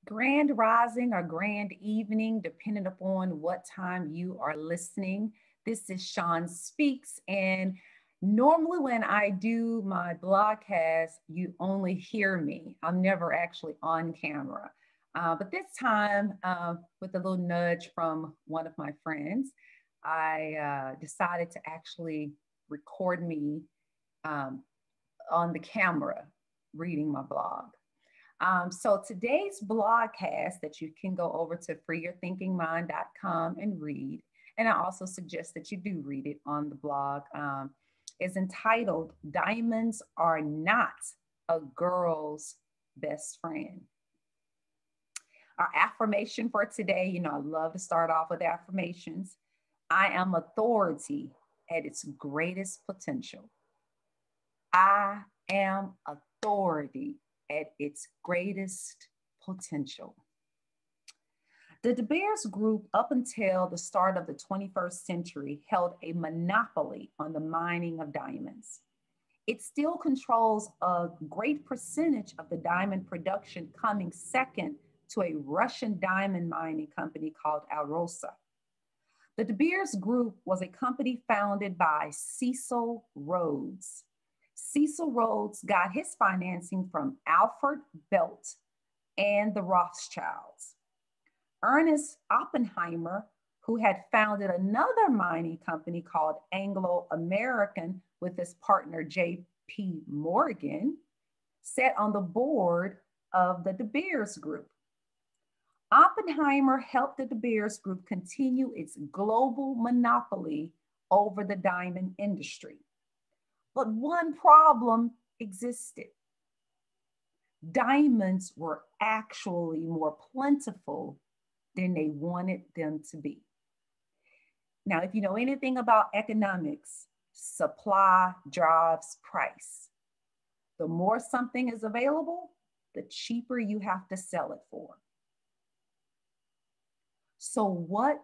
Grand rising or grand evening, depending upon what time you are listening. This is Sean Speaks. And normally, when I do my broadcast, you only hear me. I'm never actually on camera. But this time, with a little nudge from one of my friends, I decided to actually record me um, on the camera reading my blog. So today's blogcast that you can go over to freeyourthinkingmind.com and read, and I also suggest that you do read it on the blog, is entitled Diamonds Are Not a Girl's Best Friend. Our affirmation for today, I love to start off with affirmations. I am authority at its greatest potential. I am authority at its greatest potential. The De Beers Group, up until the start of the 21st century, held a monopoly on the mining of diamonds. It still controls a great percentage of the diamond production, coming second to a Russian diamond mining company called Alrosa. The De Beers Group was a company founded by Cecil Rhodes. Cecil Rhodes got his financing from Alfred Belt and the Rothschilds. Ernest Oppenheimer, who had founded another mining company called Anglo American with his partner J.P. Morgan, sat on the board of the De Beers Group. Oppenheimer helped the De Beers Group continue its global monopoly over the diamond industry. But one problem existed. Diamonds were actually more plentiful than they wanted them to be. Now, if you know anything about economics, supply drives price. The more something is available, the cheaper you have to sell it for. So what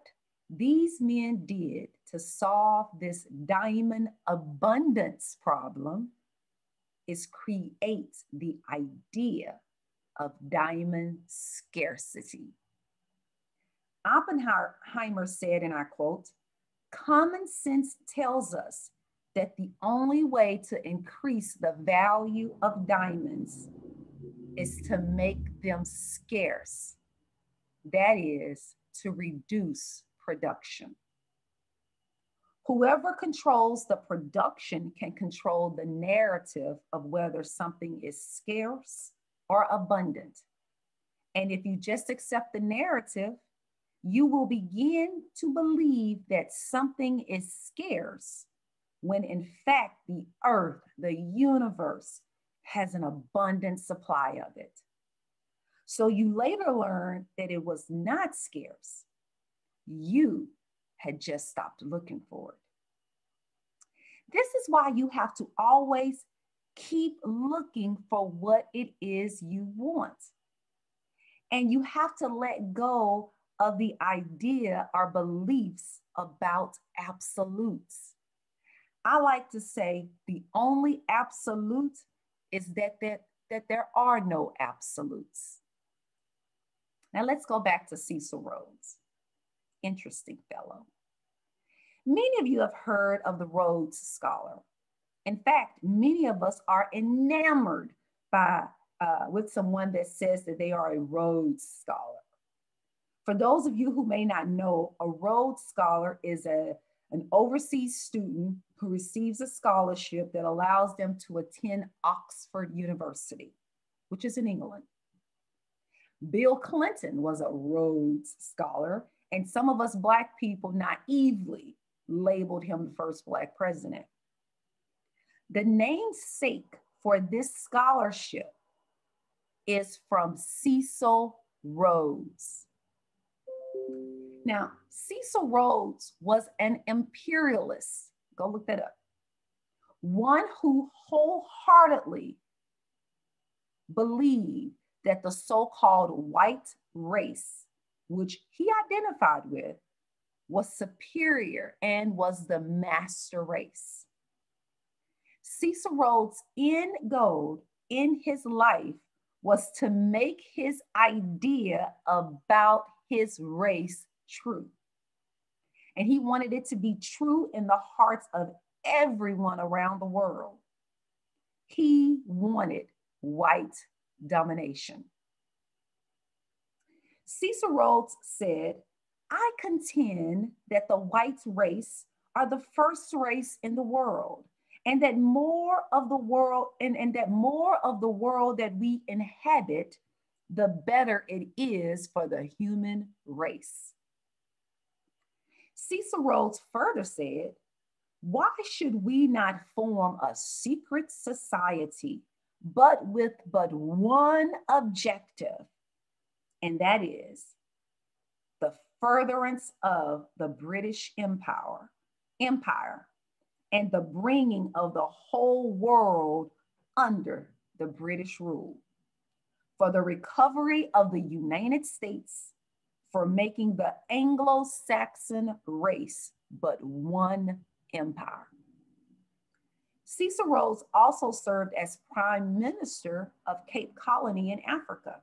these men did to solve this diamond abundance problem is create the idea of diamond scarcity. Oppenheimer said, and I quote, "Common sense tells us that the only way to increase the value of diamonds is to make them scarce. That is, to reduce production. Whoever controls the production can control the narrative of whether something is scarce or abundant. And if you just accept the narrative, you will begin to believe that something is scarce when in fact the earth, the universe, has an abundant supply of it. So you later learn that it was not scarce. You had just stopped looking for it. This is why you have to always keep looking for what it is you want. And you have to let go of the idea or beliefs about absolutes. I like to say the only absolute is that there are no absolutes. Now let's go back to Cecil Rhodes. Interesting fellow. Many of you have heard of the Rhodes Scholar. In fact, many of us are enamored with someone that says that they are a Rhodes Scholar. For those of you who may not know, a Rhodes Scholar is an overseas student who receives a scholarship that allows them to attend Oxford University, which is in England. Bill Clinton was a Rhodes Scholar, and some of us Black people naively labeled him the first Black president. The namesake for this scholarship is from Cecil Rhodes. Now, Cecil Rhodes was an imperialist. Go look that up. One who wholeheartedly believed that the so-called white race, which he identified with, was superior and was the master race. Cecil Rhodes' end goal in his life was to make his idea about his race true. And he wanted it to be true in the hearts of everyone around the world. He wanted white domination. Cecil Rhodes said, I contend that the white race are the first race in the world, and that more of the world and that more of the world that we inhabit, the better it is for the human race. Cecil Rhodes further said, why should we not form a secret society, but with but one objective, and that is the furtherance of the British Empire, and the bringing of the whole world under the British rule, for the recovery of the United States, for making the Anglo-Saxon race but one empire. Cecil Rhodes also served as Prime Minister of Cape Colony in Africa.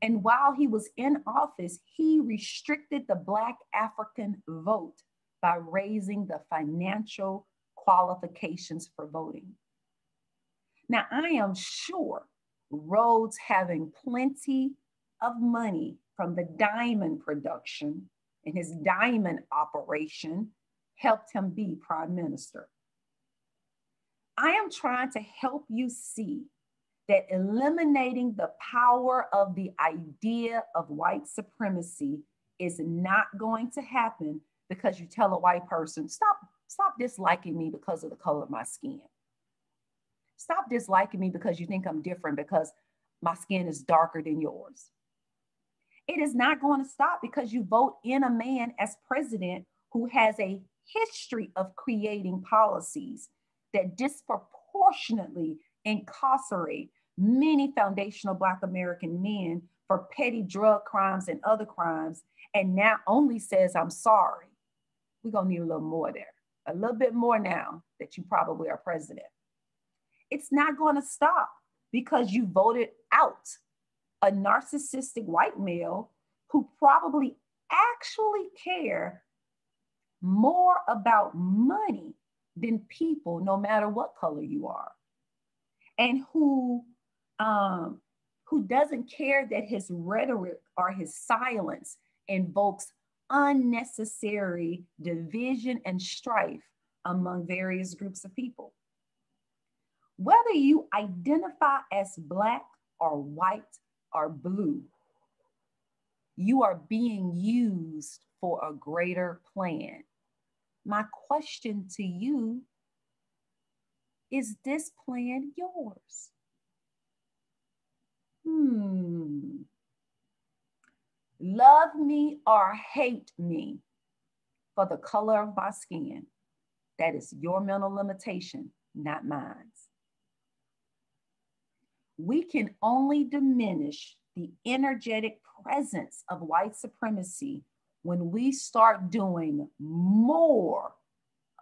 And while he was in office, he restricted the Black African vote by raising the financial qualifications for voting. Now, I am sure Rhodes, having plenty of money from the diamond production and his diamond operation, helped him be prime minister. I am trying to help you see that eliminating the power of the idea of white supremacy is not going to happen because you tell a white person, stop disliking me because of the color of my skin. Stop disliking me because you think I'm different because my skin is darker than yours. It is not going to stop because you vote in a man as president who has a history of creating policies that disproportionately incarcerate many foundational Black American men for petty drug crimes and other crimes, and now only says, I'm sorry. We're going to need a little more there, a little bit more now that you probably are president. It's not going to stop because you voted out a narcissistic white male who probably actually care more about money than people, no matter what color you are, and who doesn't care that his rhetoric or his silence invokes unnecessary division and strife among various groups of people. Whether you identify as Black or white or blue, you are being used for a greater plan. My question to you, is this plan yours? Love me or hate me for the color of my skin. That is your mental limitation, not mine. We can only diminish the energetic presence of white supremacy when we start doing more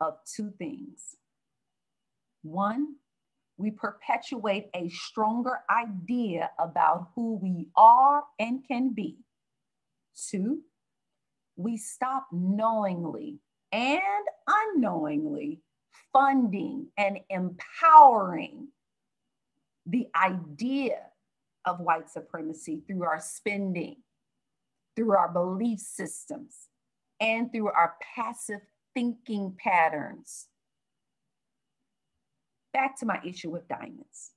of two things. One, we perpetuate a stronger idea about who we are and can be. Two, we stop knowingly and unknowingly funding and empowering the idea of white supremacy through our spending, through our belief systems, and through our passive thinking patterns. Back to my issue with diamonds.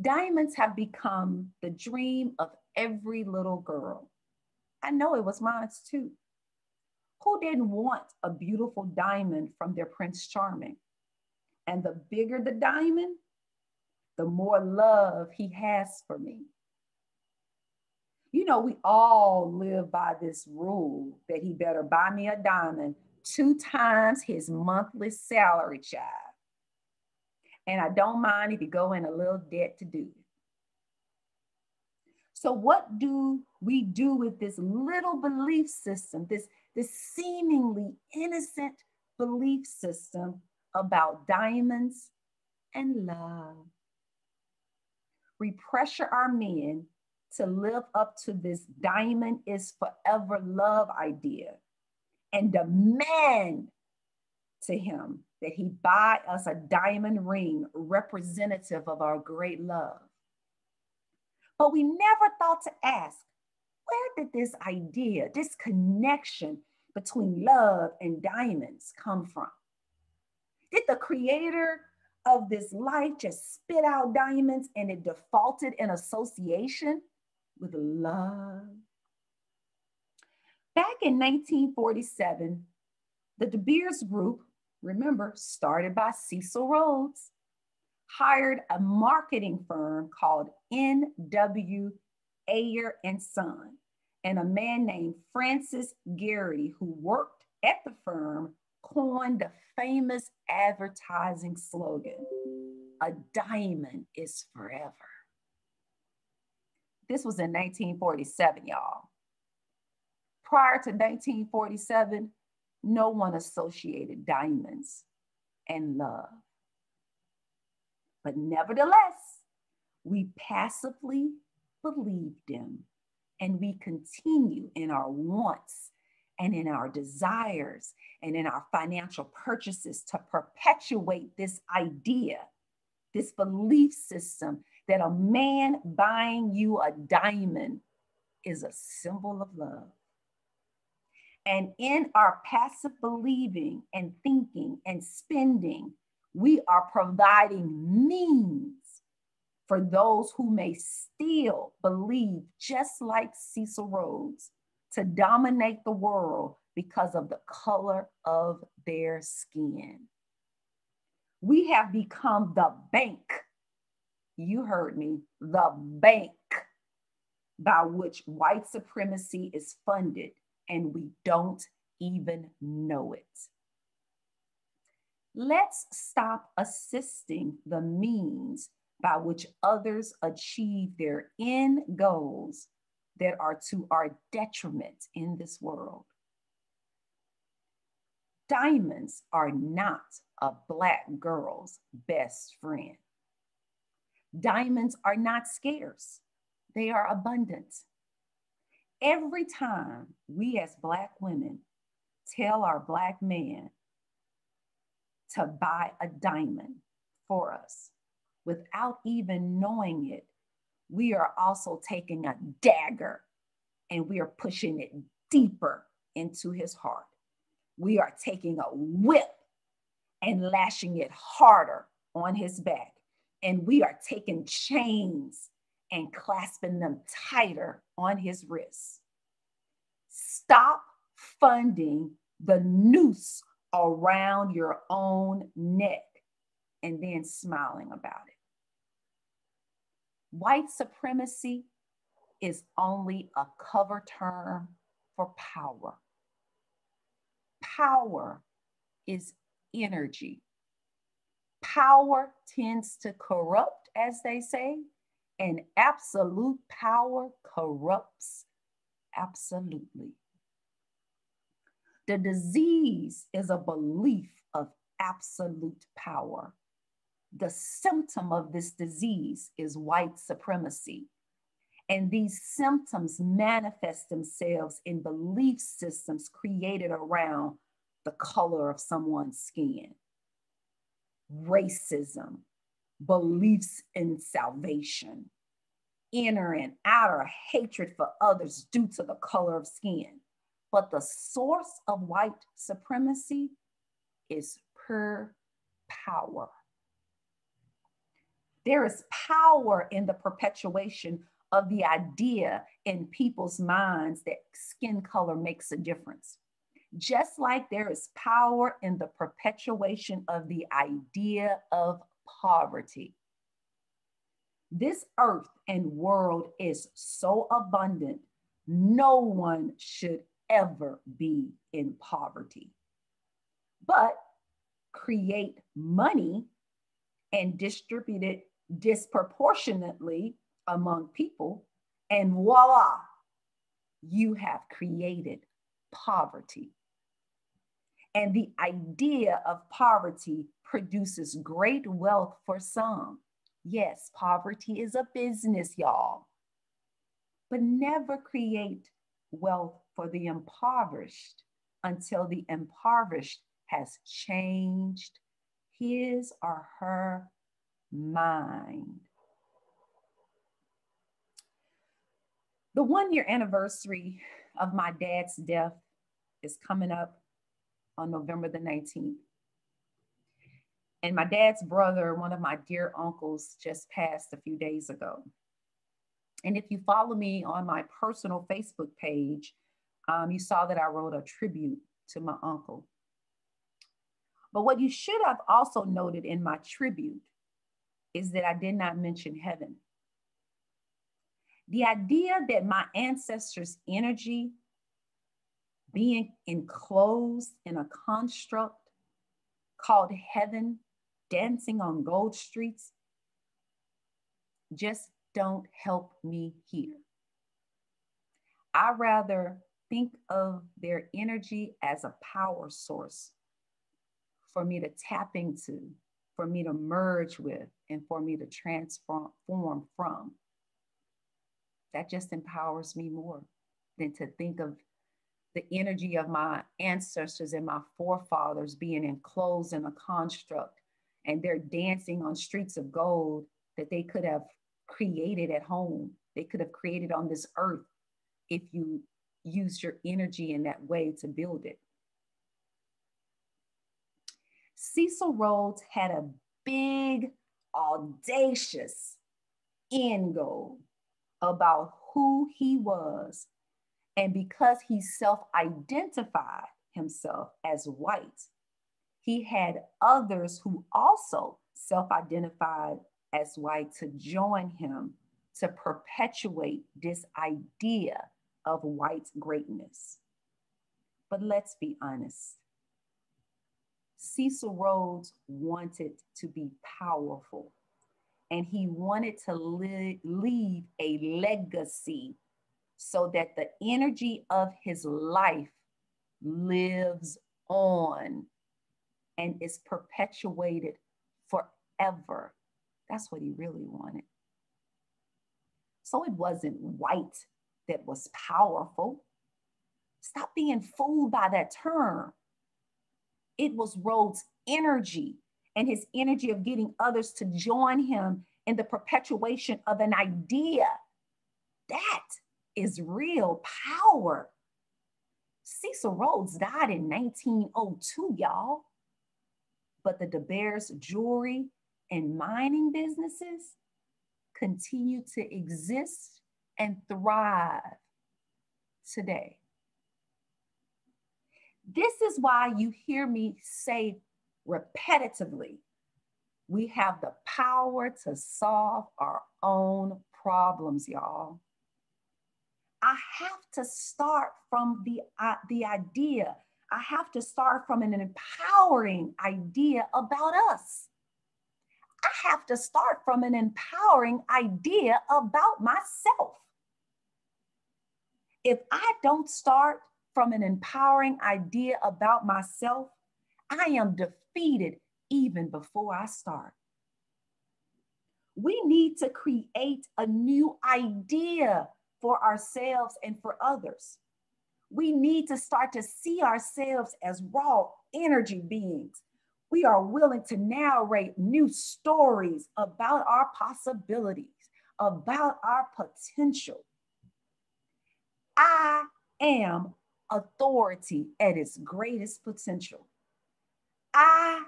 Diamonds have become the dream of every little girl. I know it was mine too. Who didn't want a beautiful diamond from their Prince Charming? And the bigger the diamond, the more love he has for me. You know, we all live by this rule that he better buy me a diamond 2 times his monthly salary, child. And I don't mind if you go in a little debt to do it. So what do we do with this little belief system, this seemingly innocent belief system about diamonds and love? We pressure our men to live up to this diamond is forever love idea and demand to him that he buy us a diamond ring representative of our great love. But we never thought to ask, where did this idea, this connection between love and diamonds come from? Did the creator of this life just spit out diamonds and it defaulted in association with love? Back in 1947, the De Beers Group, remember, started by Cecil Rhodes, hired a marketing firm called N.W. Ayer and Son, and a man named Francis Gehry, who worked at the firm, coined the famous advertising slogan, "A diamond is forever." This was in 1947, y'all. Prior to 1947, no one associated diamonds and love. But nevertheless, we passively believed them, and we continue in our wants and in our desires and in our financial purchases to perpetuate this idea, this belief system that a man buying you a diamond is a symbol of love. And in our passive believing and thinking and spending, we are providing means for those who may still believe, just like Cecil Rhodes, to dominate the world because of the color of their skin. We have become the bank, you heard me, the bank by which white supremacy is funded, and we don't even know it. Let's stop assisting the means by which others achieve their end goals that are to our detriment in this world. Diamonds are not a Black girl's best friend. Diamonds are not scarce. They are abundant. Every time we as Black women tell our Black man to buy a diamond for us without even knowing it, we are also taking a dagger and we are pushing it deeper into his heart. We are taking a whip and lashing it harder on his back. And we are taking chains and clasping them tighter on his wrists. Stop funding the noose around your own neck and then smiling about it. White supremacy is only a cover term for power. Power is energy. Power tends to corrupt, as they say, and absolute power corrupts absolutely. The disease is a belief of absolute power. The symptom of this disease is white supremacy. And these symptoms manifest themselves in belief systems created around the color of someone's skin. Racism, beliefs in salvation, inner and outer hatred for others due to the color of skin. But the source of white supremacy is pure power. There is power in the perpetuation of the idea in people's minds that skin color makes a difference. Just like there is power in the perpetuation of the idea of poverty. This earth and world is so abundant, no one should ever be in poverty. But create money and distribute it disproportionately among people, and voila, you have created poverty. And the idea of poverty produces great wealth for some, Yes, poverty is a business, y'all, but never create wealth for the impoverished until the impoverished has changed his or her mind. The 1 year anniversary of my dad's death is coming up on November the 19th. And my dad's brother, one of my dear uncles, just passed a few days ago. And if you follow me on my personal Facebook page, you saw that I wrote a tribute to my uncle. But what you should have also noted in my tribute is that I did not mention heaven. The idea that my ancestors' energy being enclosed in a construct called heaven, dancing on gold streets, just don't help me here. I rather think of their energy as a power source for me to tap into, for me to merge with, and for me to transform from. That just empowers me more than to think of the energy of my ancestors and my forefathers being enclosed in a construct and they're dancing on streets of gold that they could have created at home. They could have created on this earth if you use your energy in that way to build it. Cecil Rhodes had a big, audacious end goal about who he was. And because he self-identified himself as white, he had others who also self-identified as white to join him to perpetuate this idea of white greatness. But let's be honest. Cecil Rhodes wanted to be powerful, and he wanted to leave a legacy so that the energy of his life lives on and is perpetuated forever. That's what he really wanted. So it wasn't white that was powerful. Stop being fooled by that term. It was Rhodes' energy and his energy of getting others to join him in the perpetuation of an idea. That is real power. Cecil Rhodes died in 1902, y'all. But the De Beers jewelry and mining businesses continue to exist and thrive today. This is why you hear me say repetitively, we have the power to solve our own problems, y'all. I have to start from the idea. I have to start from an empowering idea about us. I have to start from an empowering idea about myself. If I don't start from an empowering idea about myself, I am defeated even before I start. We need to create a new idea for ourselves and for others. We need to start to see ourselves as raw energy beings. We are willing to narrate new stories about our possibilities, about our potential. I am authority at its greatest potential. I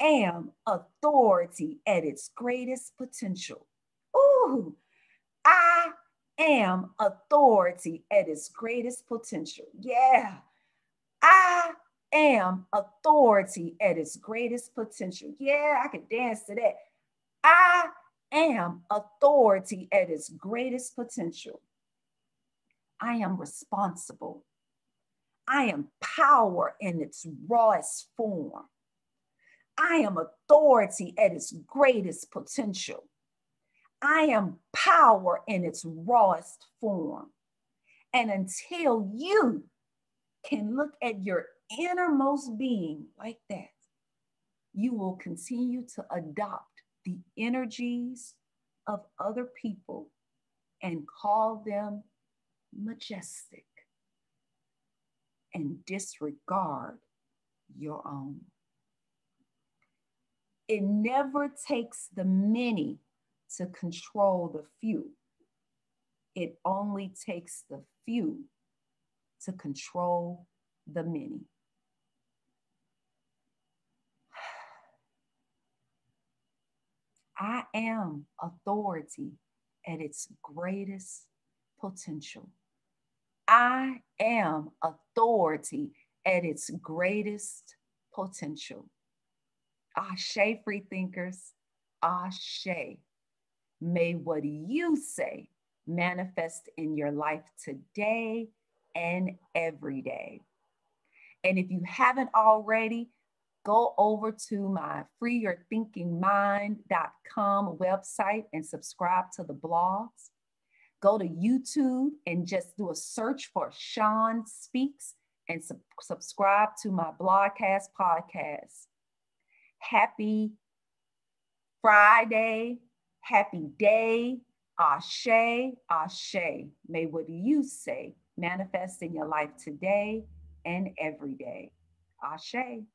am authority at its greatest potential. Ooh, I am authority at its greatest potential. Yeah, I am authority at its greatest potential. Yeah, I could dance to that. I am authority at its greatest potential. I am responsible. I am power in its rawest form. I am authority at its greatest potential. I am power in its rawest form. And until you can look at your innermost being like that, you will continue to adopt the energies of other people and call them majestic and disregard your own. It never takes the many to control the few. It only takes the few to control the many. I am authority at its greatest potential. I am authority at its greatest potential. Ashe, free thinkers. Ashe. May what you say manifest in your life today and every day. And if you haven't already, go over to my freeyourthinkingmind.com website and subscribe to the blogs. Go to YouTube and just do a search for ShonSpeaks and subscribe to my blogcast podcast. Happy Friday, happy day, ashe, ashe. May what you say manifest in your life today and every day. Ashe.